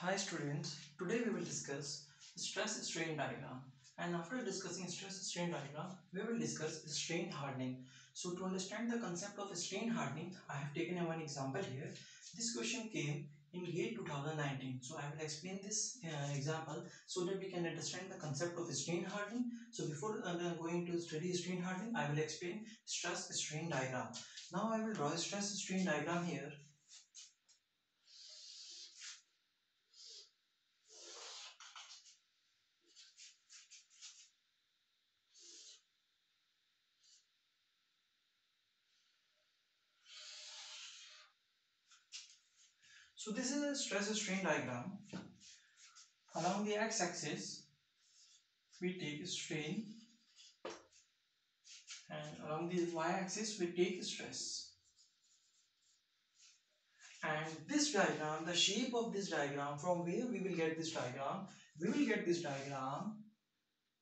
Hi students, today we will discuss stress strain diagram, and after discussing stress strain diagram we will discuss strain hardening. So to understand the concept of strain hardening, I have taken one example here. This question came in GATE 2019, so I will explain this example so that we can understand the concept of strain hardening. So before going to study strain hardening, I will explain stress strain diagram. Now I will draw a stress strain diagram here. So this is a stress strain diagram. Along the x-axis we take strain, and along the y-axis we take stress. And this diagram, the shape of this diagram, from where we will get this diagram? We will get this diagram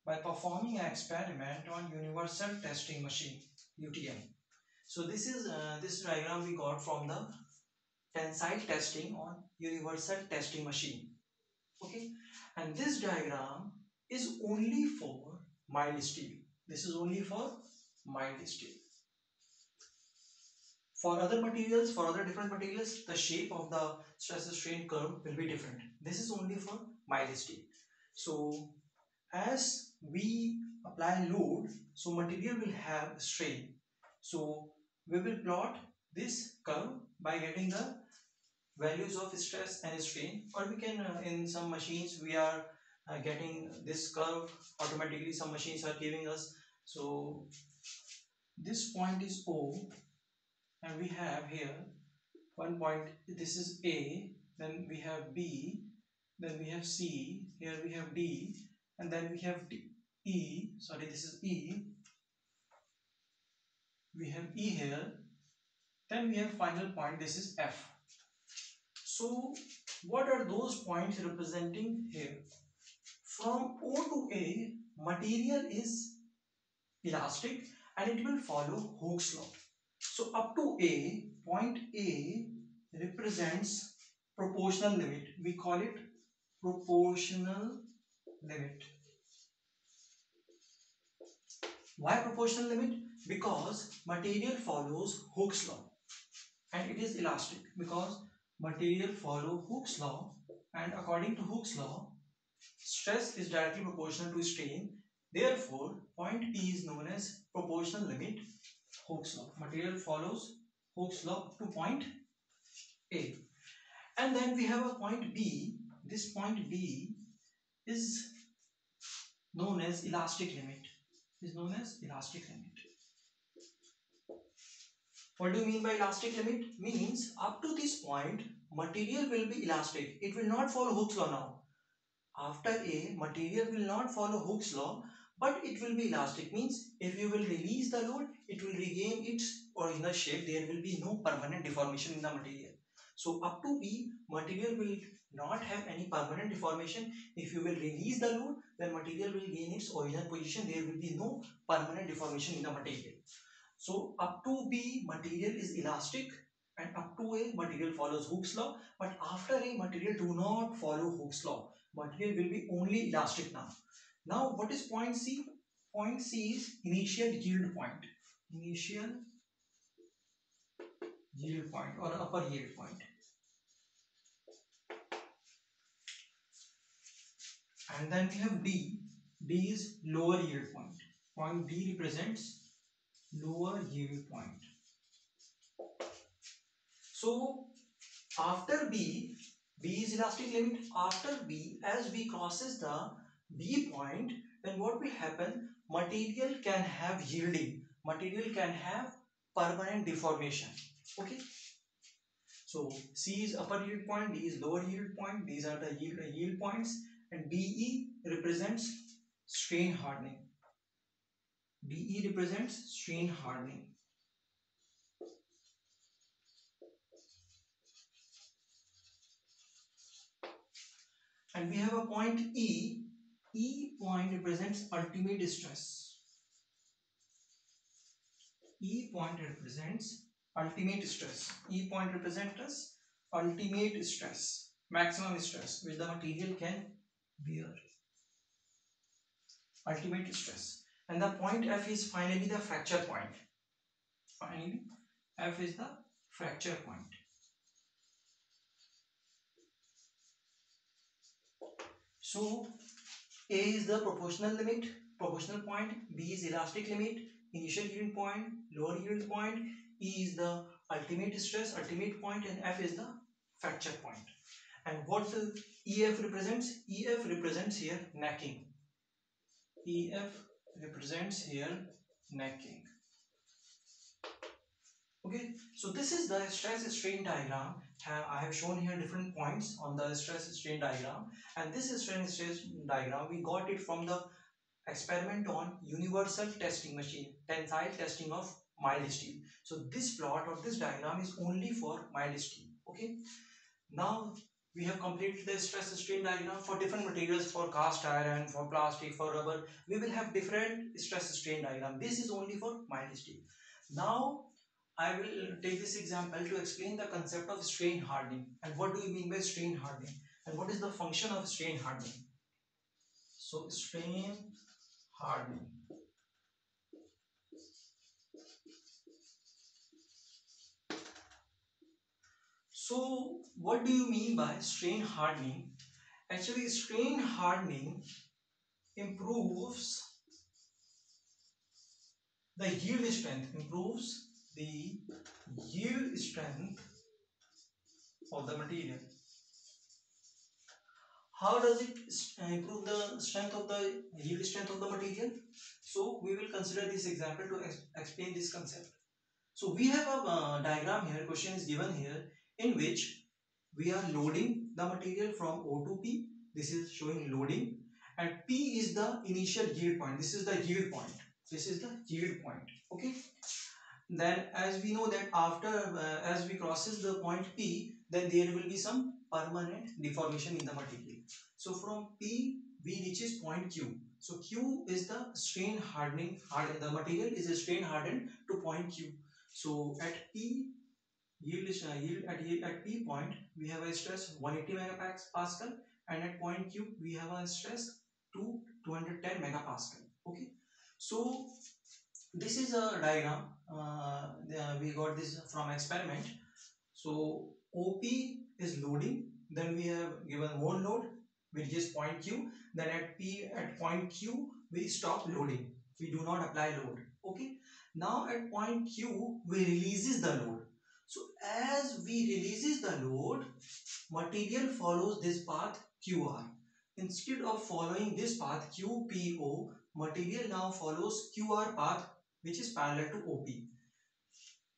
by performing an experiment on Universal Testing Machine, UTM. So this diagram we got from the tensile testing on Universal Testing Machine. Okay, and this diagram is only for mild steel. This is only for mild steel. For other materials, for other different materials, the shape of the stress strain curve will be different. This is only for mild steel. So as we apply load, so material will have strain. So we will plot this curve by getting the values of stress and strain, or we can in some machines we are getting this curve automatically. Some machines are giving us. So this point is O, and we have here one point. This is A, then we have B, then we have C, here we have D, and then we have E. Sorry, this is E. We have E here, then we have final point. This is F. So what are those points representing here? From O to A, material is elastic and it will follow Hooke's law. So up to A, point A represents proportional limit. We call it proportional limit. Why proportional limit? Because material follows Hooke's law and it is elastic, because material follow Hooke's law, and according to Hooke's law, stress is directly proportional to strain. Therefore, point P is known as proportional limit, Hooke's law. Material follows Hooke's law up to point A. And then we have a point B. This point B is known as elastic limit. Is known as elastic limit. What do you mean by elastic limit? Means up to this point, material will be elastic. It will not follow Hooke's law now. After A, material will not follow Hooke's law, but it will be elastic. Means if you will release the load, it will regain its original shape. There will be no permanent deformation in the material. So up to B, material will not have any permanent deformation. If you will release the load, then material will gain its original position. There will be no permanent deformation in the material. So up to B, material is elastic, and up to A, material follows Hooke's law. But after A, material do not follow Hooke's law. Material will be only elastic now. Now what is point C? Point C is initial yield point. Initial yield point or upper yield point. And then we have D. D is lower yield point. Point D represents lower yield point. So after B, B is elastic limit. After B, as B crosses the B point, then what will happen? Material can have yielding. Material can have permanent deformation. Okay. So C is upper yield point, D is lower yield point. These are the yield points, and DE represents strain hardening. DE represents strain hardening. And we have a point E. E point represents ultimate stress. E point represents ultimate stress. E point represents ultimate stress. maximum stress which the material can bear, ultimate stress. And the point F is finally the fracture point. Finally, F is the fracture point. So A is the proportional limit, proportional point. B is elastic limit, initial yield point, lower yield point. E is the ultimate stress, ultimate point, and F is the fracture point. And what the EF represents? EF represents here necking. EF represents here necking. Okay, so this is the stress strain diagram. I have shown here different points on the stress strain diagram, and this stress strain diagram we got it from the experiment on universal testing machine, tensile testing of mild steel. So this plot or this diagram is only for mild steel. Okay, now we have completed the stress strain diagram for different materials, for cast iron, for plastic, for rubber. We will have different stress strain diagram. This is only for mild steel. Now I will take this example to explain the concept of strain hardening and what do you mean by strain hardening and what is the function of strain hardening. So strain hardening. So what do you mean by strain hardening? Actually, strain hardening improves the yield strength, improves the yield strength of the material. How does it improve the strength of the yield strength of the material? So we will consider this example to explain this concept. So we have a diagram here, question is given here, in which we are loading the material from O to P. This is showing loading, and P is the initial yield point. This is the yield point. This is the yield point. Okay. Then as we know that after as we crosses the point P, then there will be some permanent deformation in the material. So from P we reaches point Q. So Q is the strain hardening, the material is a strain hardened to point Q. So at P yield is at P point we have a stress 180 megapascal, and at point Q we have a stress 210 megapascal. Okay, so this is a diagram. We got this from experiment. So OP is loading, then we have given more load which is point Q, then at point Q we stop loading, we do not apply load. Okay, now at point Q we releases the load. So as we releases the load, material follows this path QR. Instead of following this path QPO, material now follows QR path which is parallel to OP.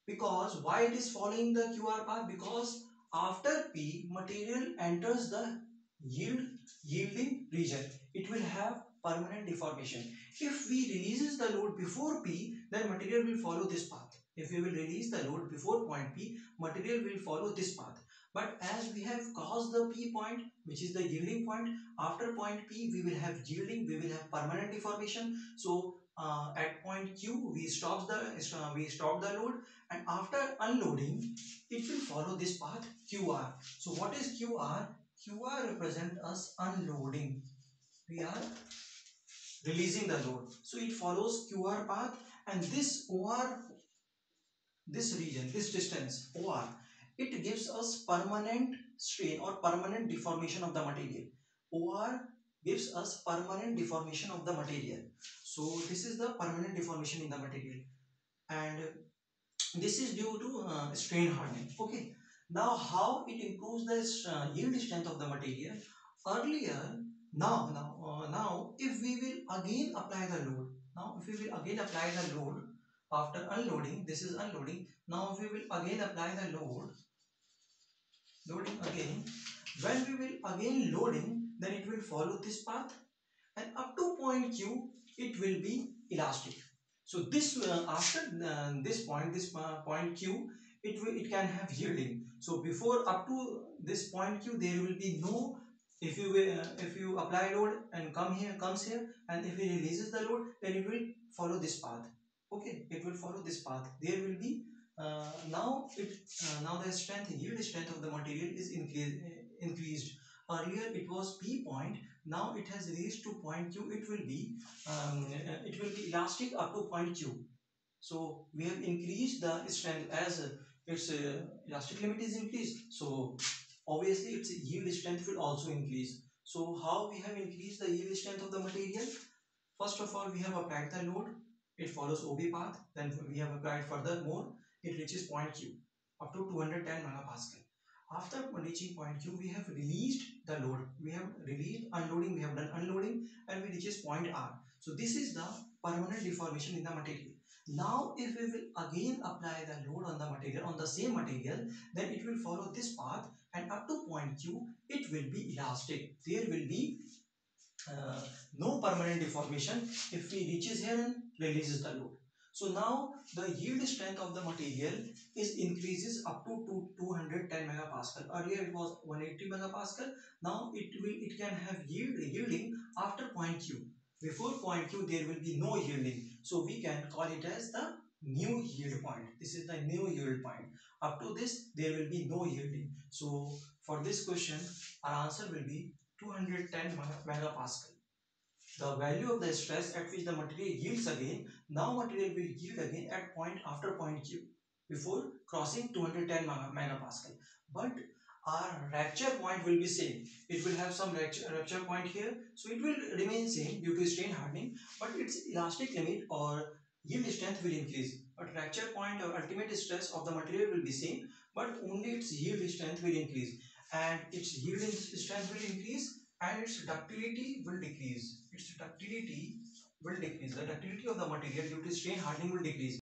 Because why it is following the QR path? Because after P, material enters the yielding region. It will have permanent deformation. If we releases the load before P, then material will follow this path. If we will release the load before point P, material will follow this path. But as we have crossed the P point, which is the yielding point, after point P we will have yielding, we will have permanent deformation. So at point Q we stop the load, and after unloading it will follow this path QR. So what is QR? QR represent us unloading. We are releasing the load. So it follows QR path, and this OR, this region, this distance OR, it gives us permanent strain or permanent deformation of the material. OR gives us permanent deformation of the material. So this is the permanent deformation in the material, and this is due to strain hardening. Okay, now how it improves the yield strength of the material? Earlier, now if we will again apply the load, now if we will again apply the load after unloading, this is unloading. Now if we will again apply the loading again, when we will again loading, then it will follow this path, and up to point Q it will be elastic. So this after this point Q, it can have yielding. So before up to this point Q there will be no, if you apply load and comes here, and if it releases the load, then it will follow this path. Okay, it will follow this path. There will be now the yield strength of the material is increased. Earlier it was P point, now it has reached to point Q. It will be elastic up to point Q. So we have increased the strength as its elastic limit is increased. So obviously its yield strength will also increase. So how we have increased the yield strength of the material? First of all, we have applied the load. It follows OB path. Then we have applied furthermore. It reaches point Q up to 210 megapascal. After reaching point Q, we have released the load. We have released unloading. We have done unloading, and we reaches point R. So this is the permanent deformation in the material. Now, if we will again apply the load on the material, on the same material, then it will follow this path, and up to point Q, it will be elastic. There will be uh, no permanent deformation if we reaches here and releases the load. So now the yield strength of the material is increases up to 210 megapascal. Earlier it was 180 megapascal. Now it can have yielding after point Q. Before point Q there will be no yielding. So we can call it as the new yield point. This is the new yield point. Up to this there will be no yielding. So for this question our answer will be 210 megapascal. The value of the stress at which the material yields again, now material will yield again at point after point Q before crossing 210 megapascal. But our rupture point will be same. It will have some rupture point here, so it will remain same due to strain hardening, but its elastic limit or yield strength will increase. But rupture point or ultimate stress of the material will be same, but only its yield strength will increase, and its yield strength will increase and its ductility will decrease. The ductility of the material due to strain hardening will decrease.